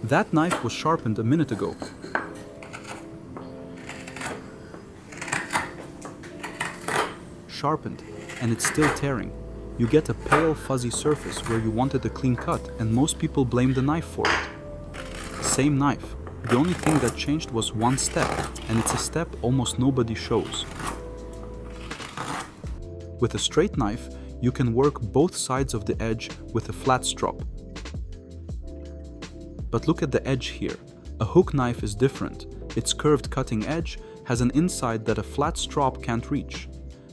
That knife was sharpened a minute ago. Sharpened, and it's still tearing. You get a pale, fuzzy surface where you wanted a clean cut, and most people blame the knife for it. Same knife. The only thing that changed was one step, and it's a step almost nobody shows. With a straight knife, you can work both sides of the edge with a flat strop. But look at the edge here. A hook knife is different. Its curved cutting edge has an inside that a flat strop can't reach.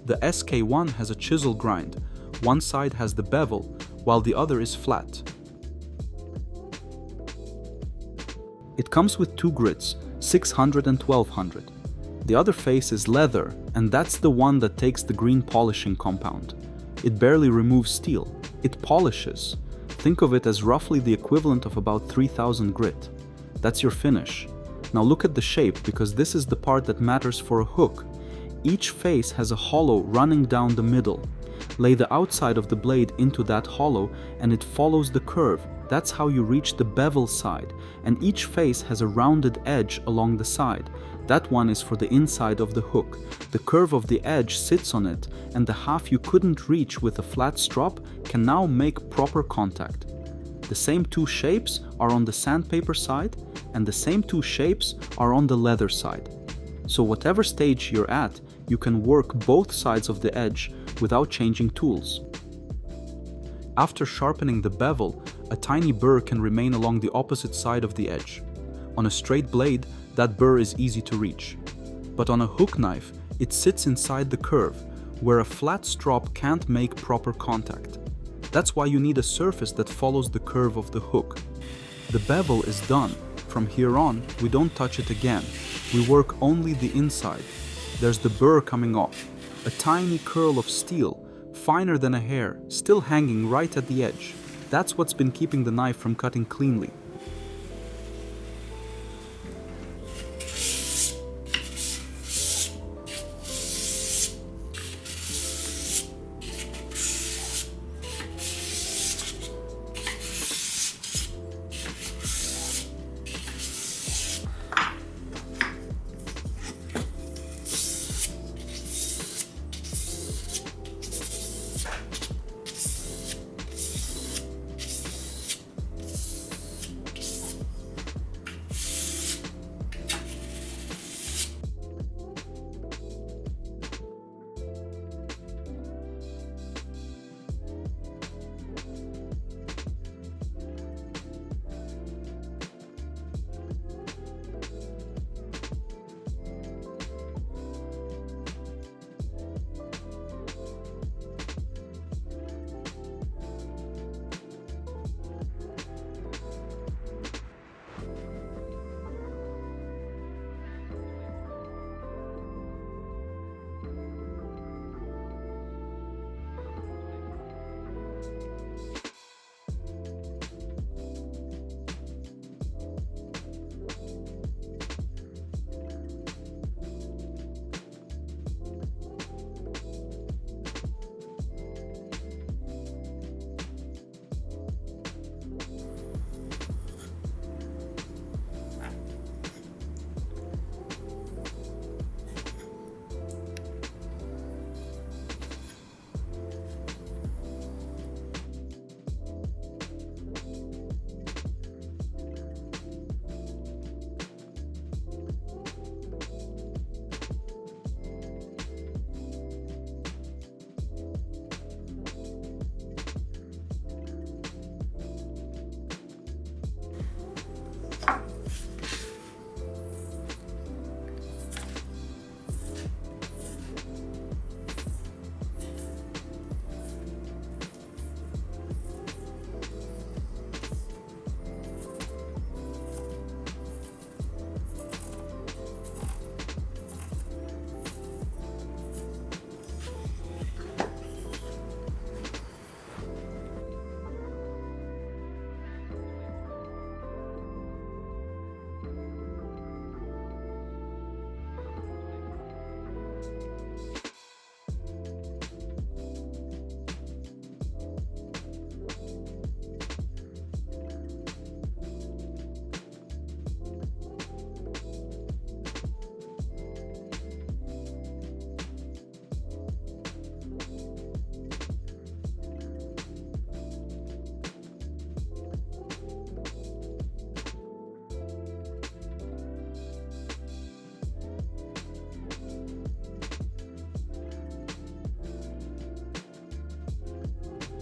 The SK1 has a chisel grind. One side has the bevel, while the other is flat. It comes with two grits, 600 and 1200. The other face is leather, and that's the one that takes the green polishing compound. It barely removes steel. It polishes. Think of it as roughly the equivalent of about 3000 grit. That's your finish. Now look at the shape, because this is the part that matters for a hook. Each face has a hollow running down the middle. Lay the outside of the blade into that hollow and it follows the curve. That's how you reach the bevel side, and each face has a rounded edge along the side. That one is for the inside of the hook. The curve of the edge sits on it, and the half you couldn't reach with a flat strop can now make proper contact. The same two shapes are on the sandpaper side, and the same two shapes are on the leather side. So whatever stage you're at, you can work both sides of the edge without changing tools. After sharpening the bevel, a tiny burr can remain along the opposite side of the edge. On a straight blade, that burr is easy to reach. But on a hook knife, it sits inside the curve, where a flat strop can't make proper contact. That's why you need a surface that follows the curve of the hook. The bevel is done. From here on, we don't touch it again. We work only the inside. There's the burr coming off, a tiny curl of steel, finer than a hair, still hanging right at the edge. That's what's been keeping the knife from cutting cleanly.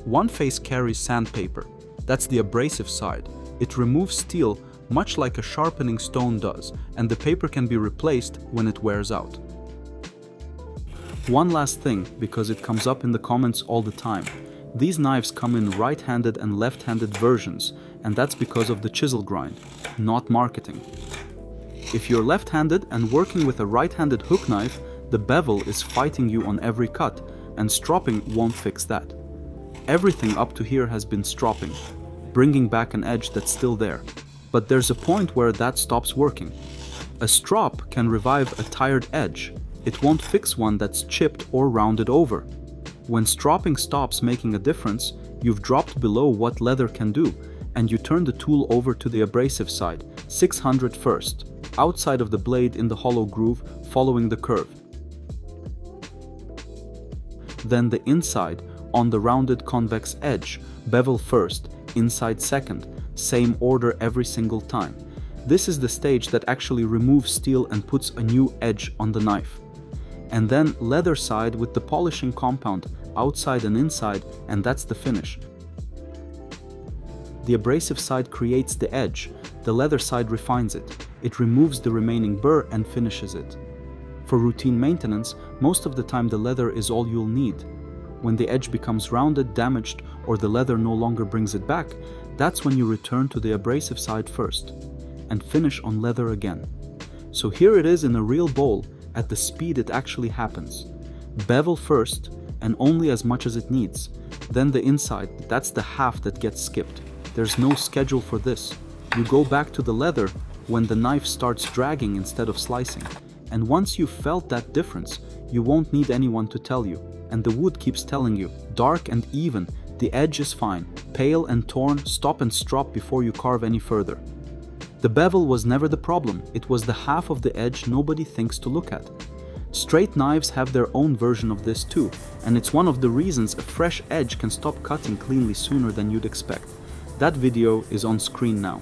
One face carries sandpaper. That's the abrasive side. It removes steel much like a sharpening stone does, and the paper can be replaced when it wears out. One last thing, because it comes up in the comments all the time. These knives come in right-handed and left-handed versions, and that's because of the chisel grind, not marketing. If you're left-handed and working with a right-handed hook knife, the bevel is fighting you on every cut, and stropping won't fix that. Everything up to here has been stropping, bringing back an edge that's still there. But there's a point where that stops working. A strop can revive a tired edge. It won't fix one that's chipped or rounded over. When stropping stops making a difference, you've dropped below what leather can do, and you turn the tool over to the abrasive side, 600 first, outside of the blade in the hollow groove, following the curve. Then the inside, on the rounded convex edge, bevel first, inside second, same order every single time. This is the stage that actually removes steel and puts a new edge on the knife. And then leather side with the polishing compound, outside and inside, and that's the finish. The abrasive side creates the edge, the leather side refines it. It removes the remaining burr and finishes it. For routine maintenance, most of the time the leather is all you'll need. When the edge becomes rounded, damaged, or the leather no longer brings it back, that's when you return to the abrasive side first, and finish on leather again. So here it is in a real bowl, at the speed it actually happens. Bevel first, and only as much as it needs. Then the inside, that's the half that gets skipped. There's no schedule for this. You go back to the leather when the knife starts dragging instead of slicing. And once you've felt that difference, you won't need anyone to tell you. And the wood keeps telling you, dark and even, the edge is fine. Pale and torn, stop and strop before you carve any further. The bevel was never the problem, it was the half of the edge nobody thinks to look at. Straight knives have their own version of this too, and it's one of the reasons a fresh edge can stop cutting cleanly sooner than you'd expect. That video is on screen now.